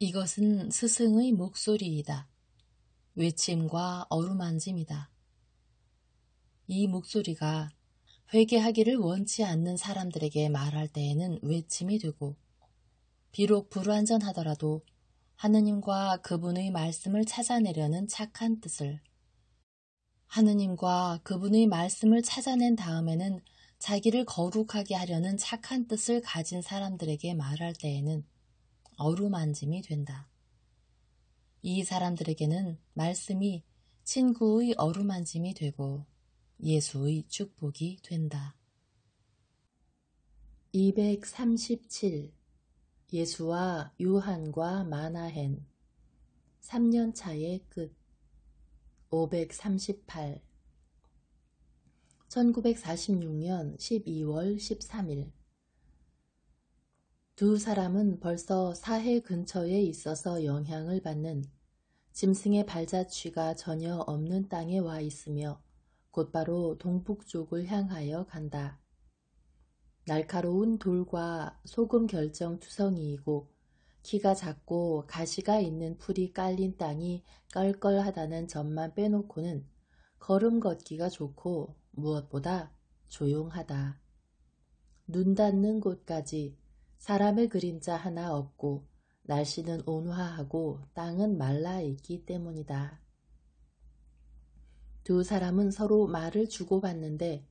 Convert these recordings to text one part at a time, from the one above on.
이것은 스승의 목소리이다. 외침과 어루만짐이다. 이 목소리가 회개하기를 원치 않는 사람들에게 말할 때에는 외침이 되고, 비록 불완전하더라도 하느님과 그분의 말씀을 찾아내려는 착한 뜻을, 하느님과 그분의 말씀을 찾아낸 다음에는 자기를 거룩하게 하려는 착한 뜻을 가진 사람들에게 말할 때에는 어루만짐이 된다. 이 사람들에게는 말씀이 친구의 어루만짐이 되고 예수의 축복이 된다. 237. 예수와 요한과 마나헨 3년차의 끝. 538. 1946년 12월 13일. 두 사람은 벌써 사해 근처에 있어서 영향을 받는 짐승의 발자취가 전혀 없는 땅에 와 있으며 곧바로 동북쪽을 향하여 간다. 날카로운 돌과 소금 결정 투성이이고 키가 작고 가시가 있는 풀이 깔린 땅이 껄껄하다는 점만 빼놓고는 걸음 걷기가 좋고 무엇보다 조용하다. 눈 닿는 곳까지 사람의 그림자 하나 없고 날씨는 온화하고 땅은 말라있기 때문이다. 두 사람은 서로 말을 주고받는데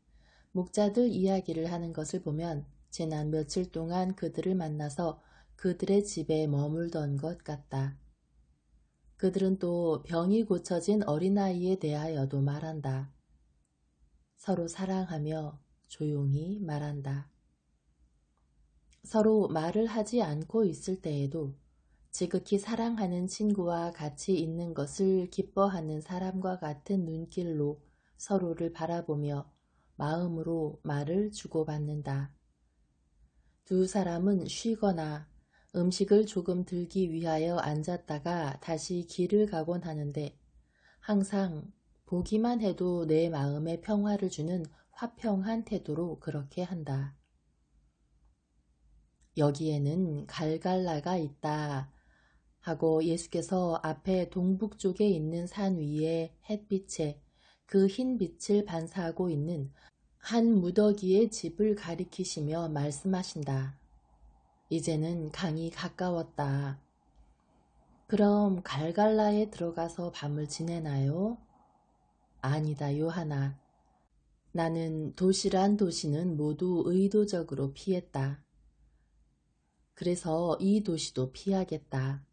목자들 이야기를 하는 것을 보면 지난 며칠 동안 그들을 만나서 그들의 집에 머물던 것 같다. 그들은 또 병이 고쳐진 어린아이에 대하여도 말한다. 서로 사랑하며 조용히 말한다. 서로 말을 하지 않고 있을 때에도 지극히 사랑하는 친구와 같이 있는 것을 기뻐하는 사람과 같은 눈길로 서로를 바라보며 마음으로 말을 주고받는다. 두 사람은 쉬거나 음식을 조금 들기 위하여 앉았다가 다시 길을 가곤 하는데 항상 보기만 해도 내 마음에 평화를 주는 화평한 태도로 그렇게 한다. 여기에는 갈갈라가 있다 하고 예수께서 앞에 동북쪽에 있는 산 위에 햇빛에 그 흰 빛을 반사하고 있는 한 무더기의 집을 가리키시며 말씀하신다. 이제는 강이 가까웠다. 그럼 갈갈라에 들어가서 밤을 지내나요? 아니다, 요하나. 나는 도시란 도시는 모두 의도적으로 피했다. 그래서 이 도시도 피하겠다.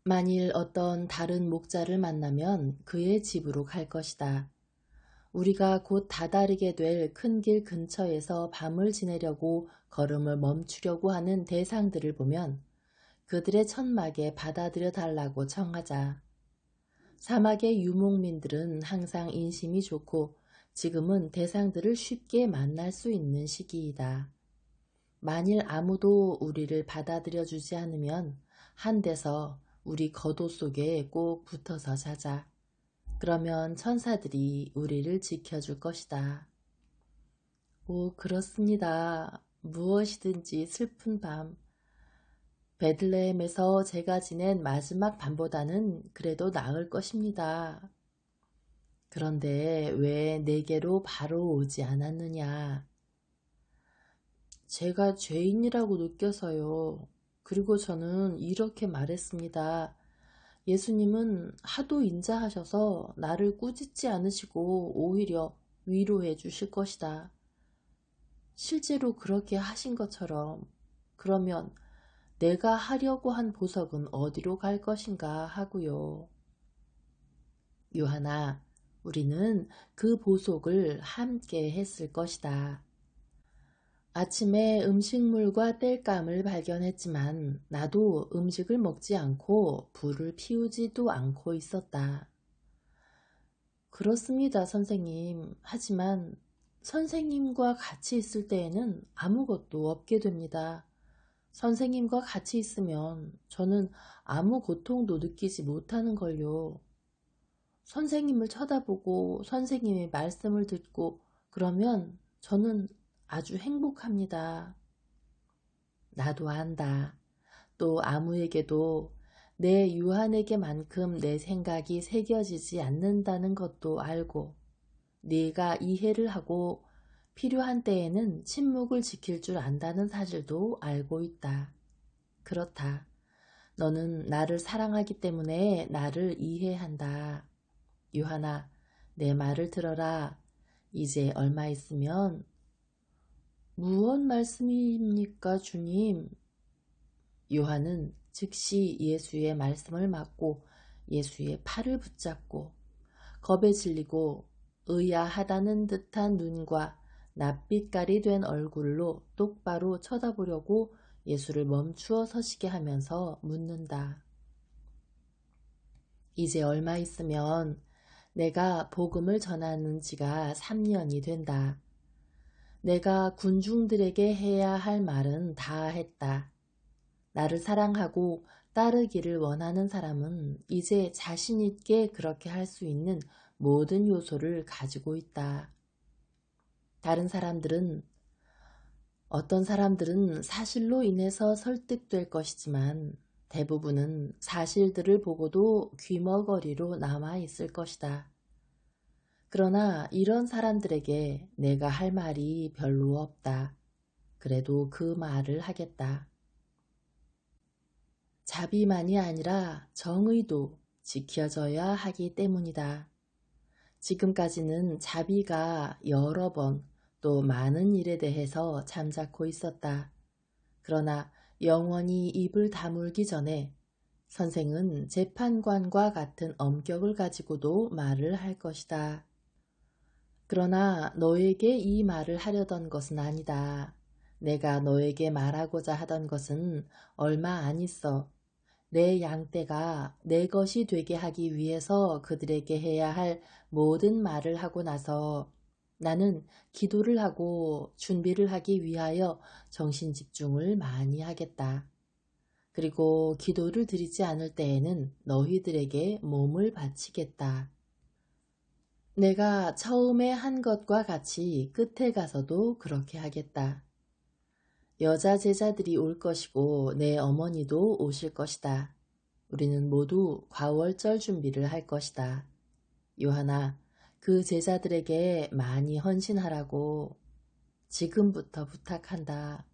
만일 어떤 다른 목자를 만나면 그의 집으로 갈 것이다. 우리가 곧 다다르게 될 큰 길 근처에서 밤을 지내려고 걸음을 멈추려고 하는 대상들을 보면 그들의 천막에 받아들여 달라고 청하자. 사막의 유목민들은 항상 인심이 좋고 지금은 대상들을 쉽게 만날 수 있는 시기이다. 만일 아무도 우리를 받아들여 주지 않으면 한 데서 우리 겉옷 속에 꼭 붙어서 자자. 그러면 천사들이 우리를 지켜줄 것이다. 오, 그렇습니다. 무엇이든지 슬픈 밤. 베들레헴에서 제가 지낸 마지막 밤보다는 그래도 나을 것입니다. 그런데 왜 내게로 바로 오지 않았느냐? 제가 죄인이라고 느껴서요. 그리고 저는 이렇게 말했습니다. 예수님은 하도 인자하셔서 나를 꾸짖지 않으시고 오히려 위로해 주실 것이다. 실제로 그렇게 하신 것처럼 그러면 내가 하려고 한 보석은 어디로 갈 것인가 하고요. 요하나, 우리는 그 보석을 함께 했을 것이다. 아침에 음식물과 땔감을 발견했지만 나도 음식을 먹지 않고 불을 피우지도 않고 있었다. 그렇습니다, 선생님. 하지만 선생님과 같이 있을 때에는 아무것도 없게 됩니다. 선생님과 같이 있으면 저는 아무 고통도 느끼지 못하는 걸요. 선생님을 쳐다보고 선생님의 말씀을 듣고 그러면 저는 아주 행복합니다. 나도 안다. 또 아무에게도 내 유한에게만큼 내 생각이 새겨지지 않는다는 것도 알고 네가 이해를 하고 필요한 때에는 침묵을 지킬 줄 안다는 사실도 알고 있다. 그렇다. 너는 나를 사랑하기 때문에 나를 이해한다. 유한아, 내 말을 들어라. 이제 얼마 있으면 무엇 말씀입니까, 주님? 요한은 즉시 예수의 말씀을 맞고 예수의 팔을 붙잡고 겁에 질리고 의아하다는 듯한 눈과 낯빛깔이 된 얼굴로 똑바로 쳐다보려고 예수를 멈추어 서시게 하면서 묻는다. 이제 얼마 있으면 내가 복음을 전하는 지가 3년이 된다. 내가 군중들에게 해야 할 말은 다 했다. 나를 사랑하고 따르기를 원하는 사람은 이제 자신 있게 그렇게 할 수 있는 모든 요소를 가지고 있다. 어떤 사람들은 사실로 인해서 설득될 것이지만 대부분은 사실들을 보고도 귀머거리로 남아 있을 것이다. 그러나 이런 사람들에게 내가 할 말이 별로 없다. 그래도 그 말을 하겠다. 자비만이 아니라 정의도 지켜져야 하기 때문이다. 지금까지는 자비가 여러 번 또 많은 일에 대해서 잠자코 있었다. 그러나 영원히 입을 다물기 전에 선생은 재판관과 같은 엄격을 가지고도 말을 할 것이다. 그러나 너에게 이 말을 하려던 것은 아니다. 내가 너에게 말하고자 하던 것은 얼마 안 있어. 내 양떼가 내 것이 되게 하기 위해서 그들에게 해야 할 모든 말을 하고 나서 나는 기도를 하고 준비를 하기 위하여 정신 집중을 많이 하겠다. 그리고 기도를 드리지 않을 때에는 너희들에게 몸을 바치겠다. 내가 처음에 한 것과 같이 끝에 가서도 그렇게 하겠다. 여자 제자들이 올 것이고 내 어머니도 오실 것이다. 우리는 모두 과월절 준비를 할 것이다. 요한아, 그 제자들에게 많이 헌신하라고 지금부터 부탁한다.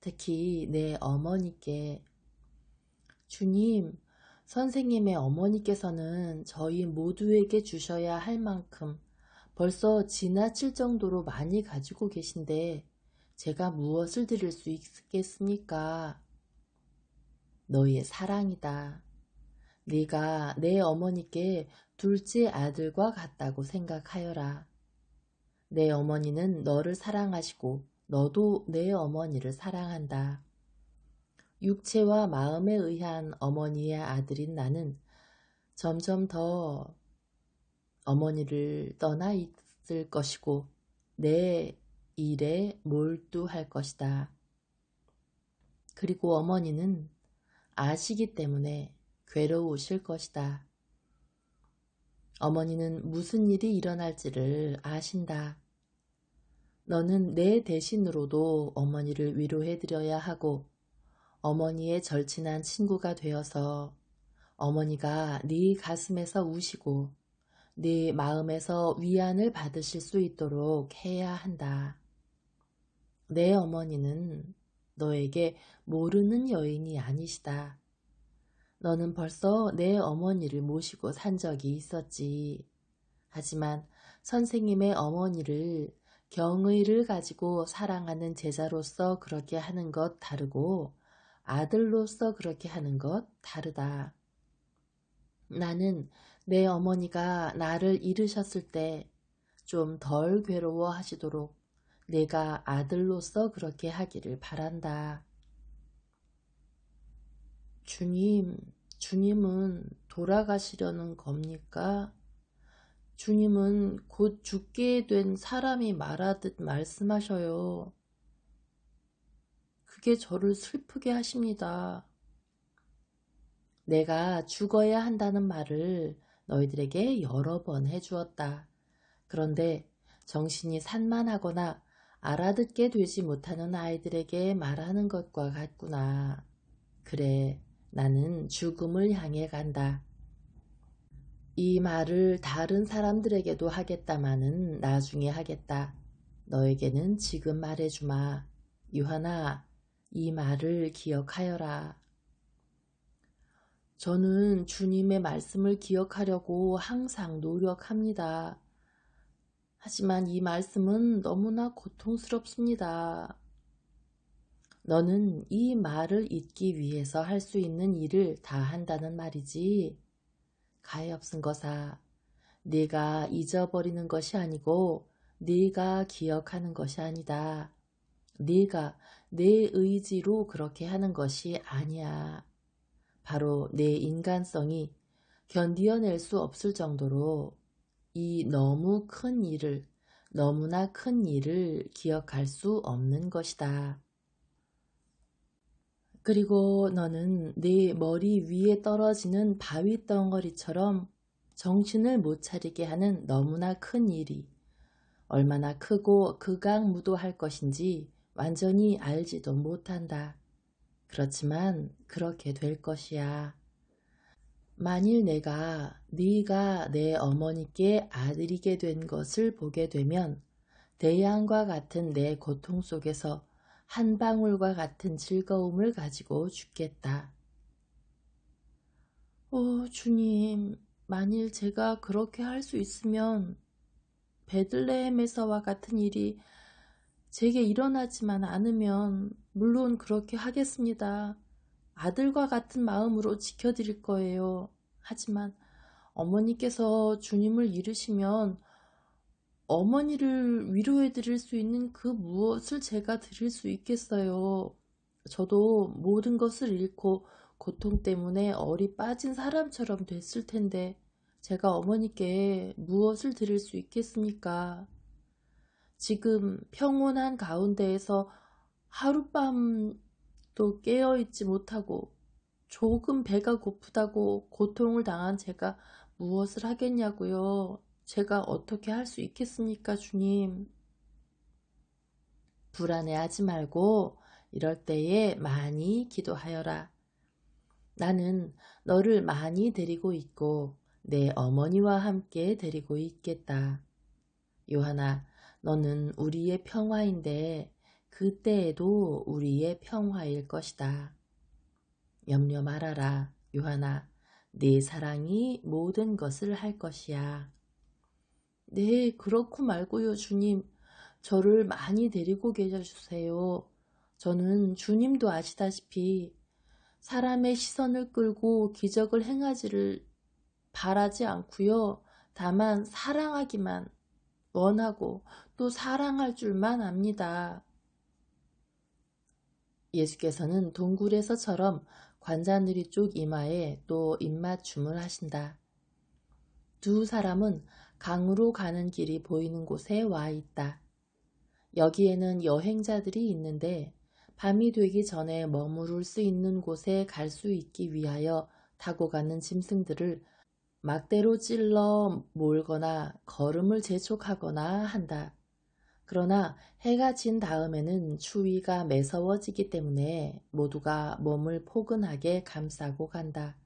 특히 내 어머니께. 주님, 선생님의 어머니께서는 저희 모두에게 주셔야 할 만큼 벌써 지나칠 정도로 많이 가지고 계신데 제가 무엇을 드릴 수 있겠습니까? 너희의 사랑이다. 네가 내 어머니께 둘째 아들과 같다고 생각하여라. 내 어머니는 너를 사랑하시고 너도 내 어머니를 사랑한다. 육체와 마음에 의한 어머니의 아들인 나는 점점 더 어머니를 떠나 있을 것이고 내 일에 몰두할 것이다. 그리고 어머니는 아시기 때문에 괴로우실 것이다. 어머니는 무슨 일이 일어날지를 아신다. 너는 내 대신으로도 어머니를 위로해드려야 하고 어머니의 절친한 친구가 되어서 어머니가 네 가슴에서 우시고 네 마음에서 위안을 받으실 수 있도록 해야 한다. 내 어머니는 너에게 모르는 여인이 아니시다. 너는 벌써 내 어머니를 모시고 산 적이 있었지. 하지만 선생님의 어머니를 경의를 가지고 사랑하는 제자로서 그렇게 하는 것 다르고 아들로서 그렇게 하는 것 다르다. 나는 내 어머니가 나를 잃으셨을 때 좀 덜 괴로워하시도록 내가 아들로서 그렇게 하기를 바란다. 주님은 돌아가시려는 겁니까? 주님은 곧 죽게 된 사람이 말하듯 말씀하셔요. 그게 저를 슬프게 하십니다. 내가 죽어야 한다는 말을 너희들에게 여러 번 해주었다. 그런데 정신이 산만하거나 알아듣게 되지 못하는 아이들에게 말하는 것과 같구나. 그래, 나는 죽음을 향해 간다. 이 말을 다른 사람들에게도 하겠다마는 나중에 하겠다. 너에게는 지금 말해주마. 요한아, 이 말을 기억하여라. 저는 주님의 말씀을 기억하려고 항상 노력합니다. 하지만 이 말씀은 너무나 고통스럽습니다. 너는 이 말을 잊기 위해서 할 수 있는 일을 다 한다는 말이지. 가엾은 것아, 네가 잊어버리는 것이 아니고 네가 기억하는 것이 아니다. 네가 내 의지로 그렇게 하는 것이 아니야. 바로 내 인간성이 견디어낼 수 없을 정도로 이 너무나 큰 일을 기억할 수 없는 것이다. 그리고 너는 네 머리 위에 떨어지는 바위 덩어리처럼 정신을 못 차리게 하는 너무나 큰 일이 얼마나 크고 극악무도할 것인지 완전히 알지도 못한다. 그렇지만 그렇게 될 것이야. 만일 네가 내 어머니께 아들이게 된 것을 보게 되면 대양과 같은 내 고통 속에서 한 방울과 같은 즐거움을 가지고 죽겠다. 오, 주님, 만일 제가 그렇게 할 수 있으면 베들레헴에서와 같은 일이 제게 일어나지만 않으면 물론 그렇게 하겠습니다. 아들과 같은 마음으로 지켜드릴 거예요. 하지만 어머니께서 주님을 잃으시면 어머니를 위로해 드릴 수 있는 그 무엇을 제가 드릴 수 있겠어요. 저도 모든 것을 잃고 고통 때문에 얼이 빠진 사람처럼 됐을 텐데 제가 어머니께 무엇을 드릴 수 있겠습니까? 지금 평온한 가운데에서 하룻밤도 깨어있지 못하고 조금 배가 고프다고 고통을 당한 제가 무엇을 하겠냐고요. 제가 어떻게 할 수 있겠습니까, 주님? 불안해하지 말고 이럴 때에 많이 기도하여라. 나는 너를 많이 데리고 있고 내 어머니와 함께 데리고 있겠다. 요한아, 너는 우리의 평화인데 그때에도 우리의 평화일 것이다. 염려 말아라, 요한아. 네 사랑이 모든 것을 할 것이야. 네, 그렇고 말고요, 주님. 저를 많이 데리고 계셔주세요. 저는 주님도 아시다시피 사람의 시선을 끌고 기적을 행하지를 바라지 않고요. 다만 사랑하기만 원하고 또 사랑할 줄만 압니다. 예수께서는 동굴에서처럼 관자놀이 쪽 이마에 또 입맞춤을 하신다. 두 사람은 강으로 가는 길이 보이는 곳에 와 있다. 여기에는 여행자들이 있는데 밤이 되기 전에 머무를 수 있는 곳에 갈 수 있기 위하여 타고 가는 짐승들을 막대로 찔러 몰거나 걸음을 재촉하거나 한다. 그러나 해가 진 다음에는 추위가 매서워지기 때문에 모두가 몸을 포근하게 감싸고 간다.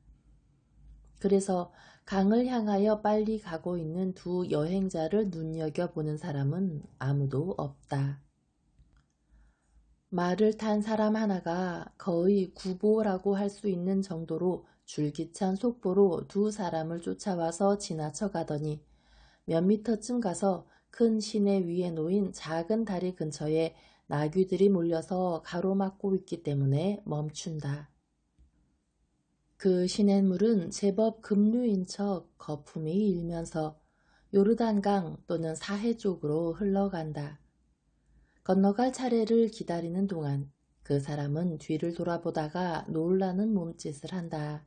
그래서 강을 향하여 빨리 가고 있는 두 여행자를 눈여겨보는 사람은 아무도 없다. 말을 탄 사람 하나가 거의 구보라고 할 수 있는 정도로 줄기찬 속보로 두 사람을 쫓아와서 지나쳐 가더니 몇 미터쯤 가서 큰 시내 위에 놓인 작은 다리 근처에 나귀들이 몰려서 가로막고 있기 때문에 멈춘다. 그 시냇물은 제법 급류인 척 거품이 일면서 요르단강 또는 사해 쪽으로 흘러간다. 건너갈 차례를 기다리는 동안 그 사람은 뒤를 돌아보다가 놀라는 몸짓을 한다.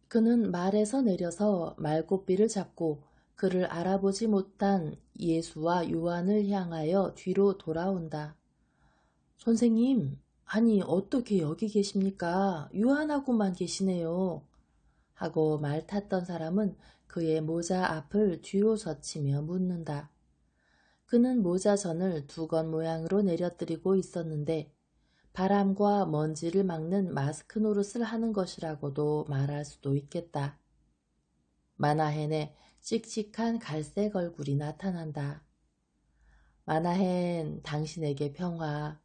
그는 말에서 내려서 말고삐를 잡고 그를 알아보지 못한 예수와 요한을 향하여 뒤로 돌아온다. 선생님, 아니 어떻게 여기 계십니까? 요한하고만 계시네요. 하고 말 탔던 사람은 그의 모자 앞을 뒤로 젖히며 묻는다. 그는 모자전을 두건 모양으로 내려뜨리고 있었는데 바람과 먼지를 막는 마스크 노릇을 하는 것이라고도 말할 수도 있겠다. 마나헨의 씩씩한 갈색 얼굴이 나타난다. 마나헨, 당신에게 평화.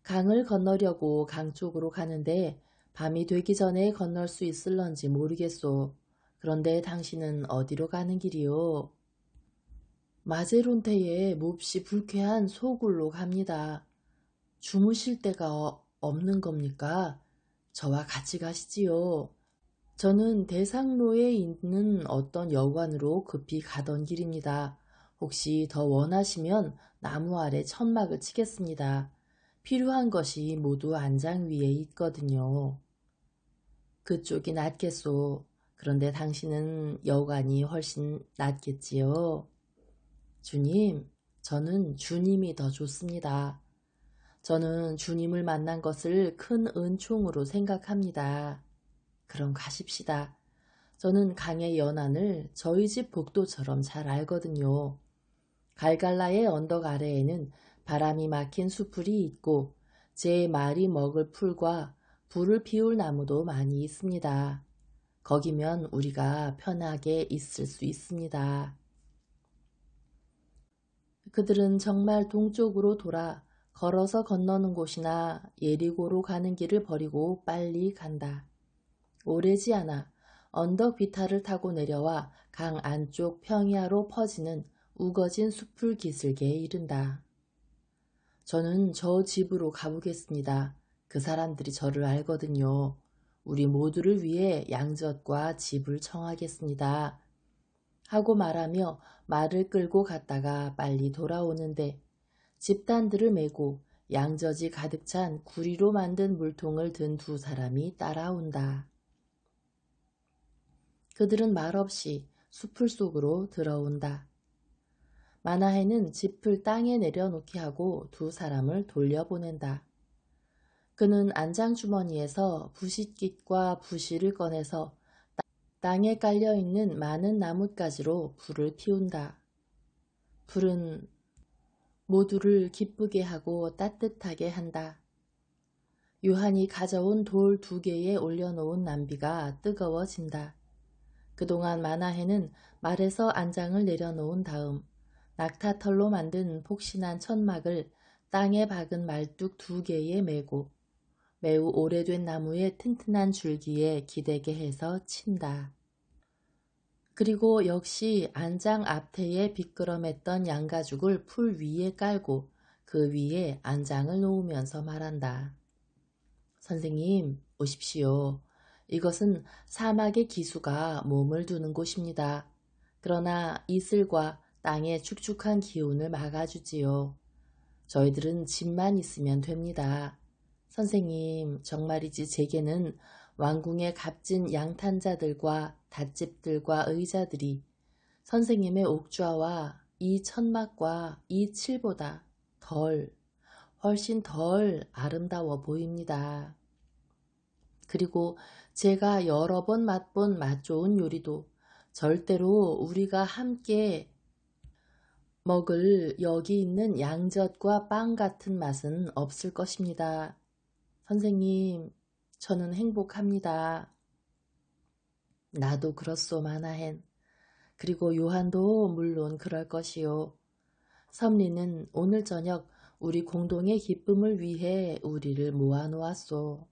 강을 건너려고 강 쪽으로 가는데 밤이 되기 전에 건널 수 있을런지 모르겠소. 그런데 당신은 어디로 가는 길이요? 마제론테에 몹시 불쾌한 소굴로 갑니다. 주무실 데가 없는 겁니까? 저와 같이 가시지요. 저는 대상로에 있는 어떤 여관으로 급히 가던 길입니다. 혹시 더 원하시면 나무 아래 천막을 치겠습니다. 필요한 것이 모두 안장 위에 있거든요. 그쪽이 낫겠소. 그런데 당신은 여관이 훨씬 낫겠지요. 주님, 저는 주님이 더 좋습니다. 저는 주님을 만난 것을 큰 은총으로 생각합니다. 그럼 가십시다. 저는 강의 연안을 저희 집 복도처럼 잘 알거든요. 갈갈라의 언덕 아래에는 바람이 막힌 수풀이 있고 제 말이 먹을 풀과 불을 피울 나무도 많이 있습니다. 거기면 우리가 편하게 있을 수 있습니다. 그들은 정말 동쪽으로 돌아 걸어서 건너는 곳이나 예리고로 가는 길을 버리고 빨리 간다. 오래지 않아 언덕 비탈을 타고 내려와 강 안쪽 평야로 퍼지는 우거진 숲을 기슭에 이른다. 저는 저 집으로 가보겠습니다. 그 사람들이 저를 알거든요. 우리 모두를 위해 양젓과 집을 청하겠습니다. 하고 말하며 말을 끌고 갔다가 빨리 돌아오는데 집단들을 메고 양젖이 가득 찬 구리로 만든 물통을 든 두 사람이 따라온다. 그들은 말없이 숲을 속으로 들어온다. 마나헤는 짚을 땅에 내려놓게 하고 두 사람을 돌려보낸다. 그는 안장주머니에서 부싯깃과 부실을 꺼내서 땅에 깔려있는 많은 나뭇가지로 불을 피운다. 불은 모두를 기쁘게 하고 따뜻하게 한다. 요한이 가져온 돌 2개에 올려놓은 냄비가 뜨거워진다. 그동안 마나헤는 말에서 안장을 내려놓은 다음 낙타털로 만든 폭신한 천막을 땅에 박은 말뚝 2개에 메고 매우 오래된 나무의 튼튼한 줄기에 기대게 해서 친다. 그리고 역시 안장 앞태에 비끄럼했던 양가죽을 풀 위에 깔고 그 위에 안장을 놓으면서 말한다. 선생님, 오십시오. 이것은 사막의 기수가 몸을 두는 곳입니다. 그러나 이슬과 땅의 축축한 기운을 막아주지요. 저희들은 집만 있으면 됩니다. 선생님, 정말이지 제게는 왕궁의 값진 양탄자들과 닷집들과 의자들이 선생님의 옥좌와 이 천막과 이 칠보다 훨씬 덜 아름다워 보입니다. 그리고 제가 여러 번 맛본 맛 좋은 요리도 절대로 우리가 함께 먹을 여기 있는 양젓과 빵 같은 맛은 없을 것입니다. 선생님, 저는 행복합니다. 나도 그렇소, 마나헨. 그리고 요한도 물론 그럴 것이요. 섭리는 오늘 저녁 우리 공동의 기쁨을 위해 우리를 모아놓았소.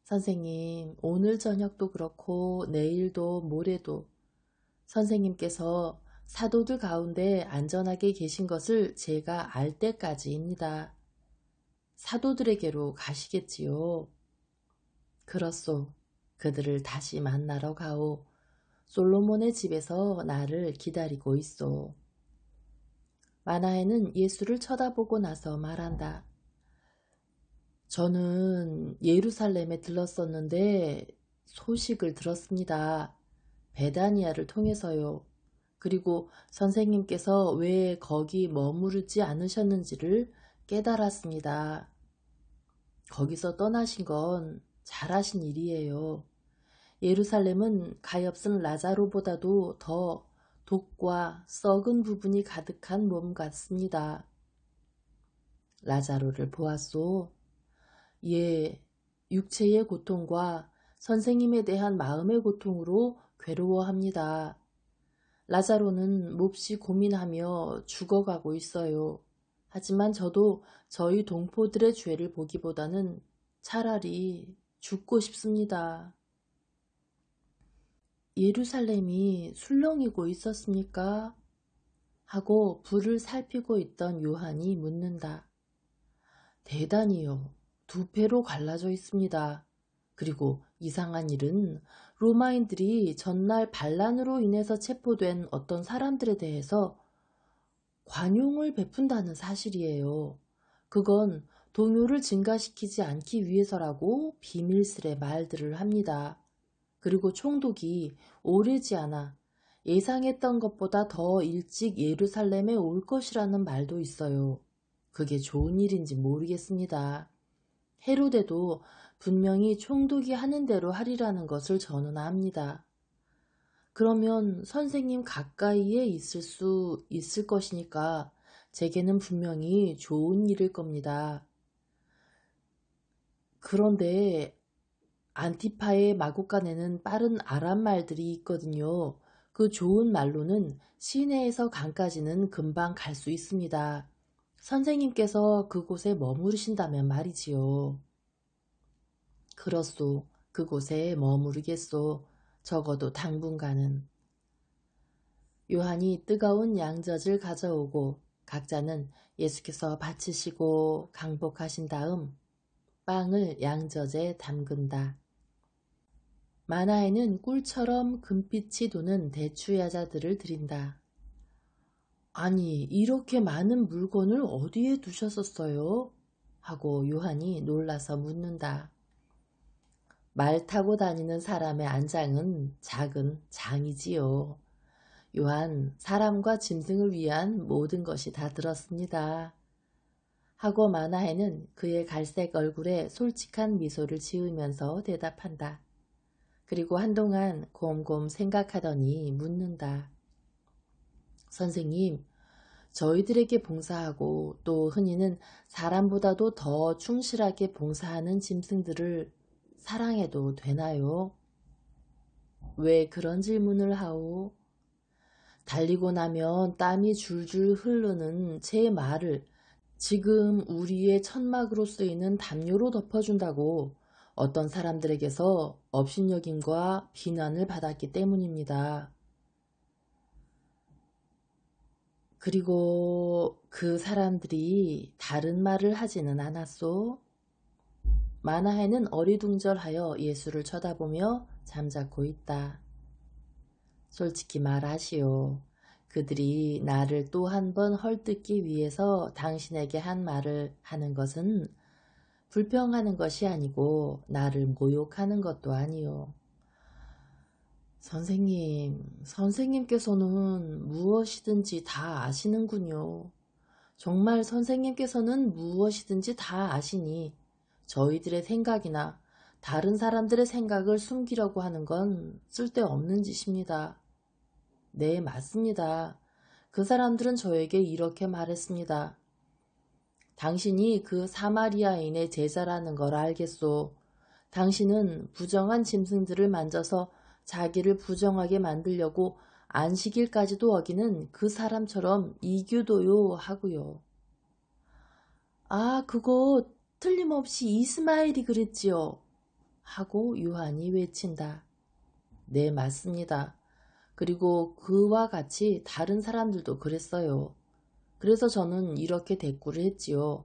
선생님, 오늘 저녁도 그렇고 내일도 모레도 선생님께서 사도들 가운데 안전하게 계신 것을 제가 알 때까지입니다. 사도들에게로 가시겠지요. 그렇소. 그들을 다시 만나러 가오. 솔로몬의 집에서 나를 기다리고 있소. 마나헤는 예수를 쳐다보고 나서 말한다. 저는 예루살렘에 들렀었는데 소식을 들었습니다. 베다니아를 통해서요. 그리고 선생님께서 왜 거기 머무르지 않으셨는지를 깨달았습니다. 거기서 떠나신 건 잘하신 일이에요. 예루살렘은 가엾은 라자로보다도 더 독과 썩은 부분이 가득한 몸 같습니다. 라자로를 보았소. 예, 육체의 고통과 선생님에 대한 마음의 고통으로 괴로워합니다. 라자로는 몹시 고민하며 죽어가고 있어요. 하지만 저도 저희 동포들의 죄를 보기보다는 차라리 죽고 싶습니다. 예루살렘이 술렁이고 있었습니까? 하고 불을 살피고 있던 요한이 묻는다. 대단히요. 두 패로 갈라져 있습니다. 그리고 이상한 일은 로마인들이 전날 반란으로 인해서 체포된 어떤 사람들에 대해서 관용을 베푼다는 사실이에요. 그건 동요를 증가시키지 않기 위해서라고 비밀스레 말들을 합니다. 그리고 총독이 오래지 않아 예상했던 것보다 더 일찍 예루살렘에 올 것이라는 말도 있어요. 그게 좋은 일인지 모르겠습니다. 헤로데도 분명히 총독이 하는 대로 하리라는 것을 저는 압니다. 그러면 선생님 가까이에 있을 수 있을 것이니까 제게는 분명히 좋은 일일 겁니다. 그런데 안티파의 마곡간에는 빠른 아람 말들이 있거든요. 그 좋은 말로는 시내에서 강까지는 금방 갈 수 있습니다. 선생님께서 그곳에 머무르신다면 말이지요. 그렇소. 그곳에 머무르겠소. 적어도 당분간은. 요한이 뜨거운 양젖을 가져오고 각자는 예수께서 바치시고 강복하신 다음 빵을 양젖에 담근다. 만화에는 꿀처럼 금빛이 도는 대추야자들을 드린다. 아니, 이렇게 많은 물건을 어디에 두셨었어요? 하고 요한이 놀라서 묻는다. 말 타고 다니는 사람의 안장은 작은 장이지요. 요한, 사람과 짐승을 위한 모든 것이 다 들었습니다. 하고 마나헤는 그의 갈색 얼굴에 솔직한 미소를 지으면서 대답한다. 그리고 한동안 곰곰 생각하더니 묻는다. 선생님, 저희들에게 봉사하고 또 흔히는 사람보다도 더 충실하게 봉사하는 짐승들을 사랑해도 되나요? 왜 그런 질문을 하오? 달리고 나면 땀이 줄줄 흐르는 제 말을 지금 우리의 천막으로 쓰이는 담요로 덮어준다고 어떤 사람들에게서 업신여김과 비난을 받았기 때문입니다. 그리고 그 사람들이 다른 말을 하지는 않았소? 마나헤는 어리둥절하여 예수를 쳐다보며 잠자코 있다. 솔직히 말하시오. 그들이 나를 또 한 번 헐뜯기 위해서 당신에게 한 말을 하는 것은 불평하는 것이 아니고 나를 모욕하는 것도 아니오. 선생님께서는 무엇이든지 다 아시는군요. 정말 선생님께서는 무엇이든지 다 아시니 저희들의 생각이나 다른 사람들의 생각을 숨기려고 하는 건 쓸데없는 짓입니다. 네, 맞습니다. 그 사람들은 저에게 이렇게 말했습니다. 당신이 그 사마리아인의 제자라는 걸 알겠소. 당신은 부정한 짐승들을 만져서 자기를 부정하게 만들려고 안식일까지도 어기는 그 사람처럼 이교도요 하고요. 아, 그거 틀림없이 이스마엘이 그랬지요. 하고 요한이 외친다. 네, 맞습니다. 그리고 그와 같이 다른 사람들도 그랬어요. 그래서 저는 이렇게 대꾸를 했지요.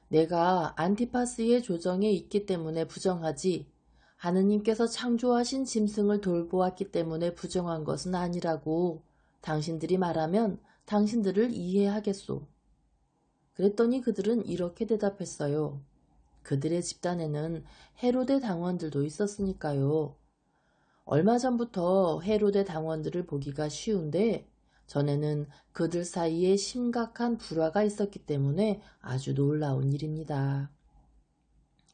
내가 안티파스의 조정에 있기 때문에 부정하지 하느님께서 창조하신 짐승을 돌보았기 때문에 부정한 것은 아니라고 당신들이 말하면 당신들을 이해하겠소. 그랬더니 그들은 이렇게 대답했어요. 그들의 집단에는 헤로데 당원들도 있었으니까요. 얼마 전부터 헤로데 당원들을 보기가 쉬운데 전에는 그들 사이에 심각한 불화가 있었기 때문에 아주 놀라운 일입니다.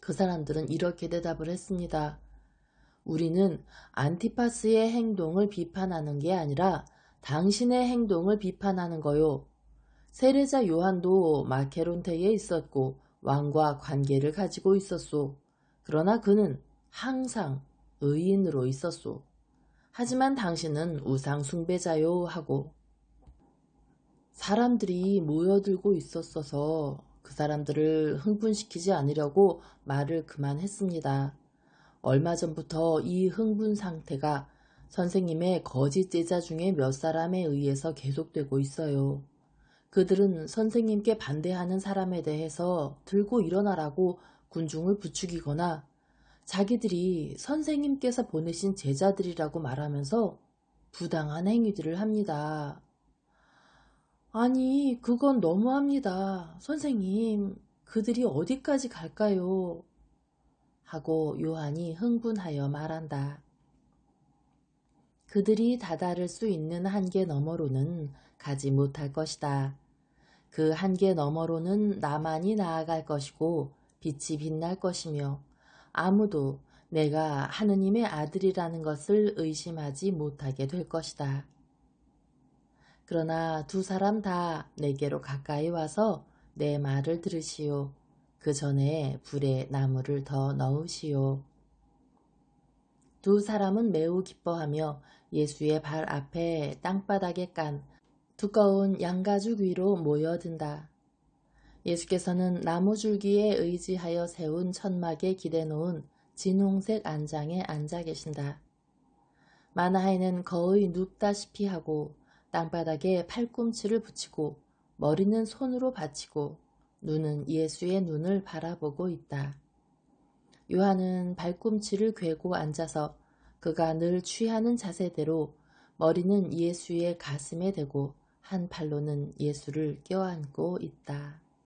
그 사람들은 이렇게 대답을 했습니다. 우리는 안티파스의 행동을 비판하는 게 아니라 당신의 행동을 비판하는 거요. 세례자 요한도 마케론테에 있었고 왕과 관계를 가지고 있었소. 그러나 그는 항상 의인으로 있었소. 하지만 당신은 우상 숭배자요 하고 사람들이 모여들고 있었어서 그 사람들을 흥분시키지 않으려고 말을 그만했습니다. 얼마 전부터 이 흥분 상태가 선생님의 거짓 제자 중에 몇 사람에 의해서 계속되고 있어요. 그들은 선생님께 반대하는 사람에 대해서 들고 일어나라고 군중을 부추기거나 자기들이 선생님께서 보내신 제자들이라고 말하면서 부당한 행위들을 합니다. 아니, 그건 너무합니다. 선생님, 그들이 어디까지 갈까요? 하고 요한이 흥분하여 말한다. 그들이 다다를 수 있는 한계 너머로는 가지 못할 것이다. 그 한계 너머로는 나만이 나아갈 것이고 빛이 빛날 것이며 아무도 내가 하느님의 아들이라는 것을 의심하지 못하게 될 것이다. 그러나 두 사람 다 내게로 가까이 와서 내 말을 들으시오. 그 전에 불에 나무를 더 넣으시오. 두 사람은 매우 기뻐하며 예수의 발 앞에 땅바닥에 깐 두꺼운 양가죽 위로 모여든다. 예수께서는 나무줄기에 의지하여 세운 천막에 기대놓은 진홍색 안장에 앉아 계신다. 마나헤는 거의 눕다시피 하고 땅바닥에 팔꿈치를 붙이고 머리는 손으로 받치고 눈은 예수의 눈을 바라보고 있다. 요한은 발꿈치를 괴고 앉아서 그가 늘 취하는 자세대로 머리는 예수의 가슴에 대고 한 팔로는 예수를 껴안고 있다.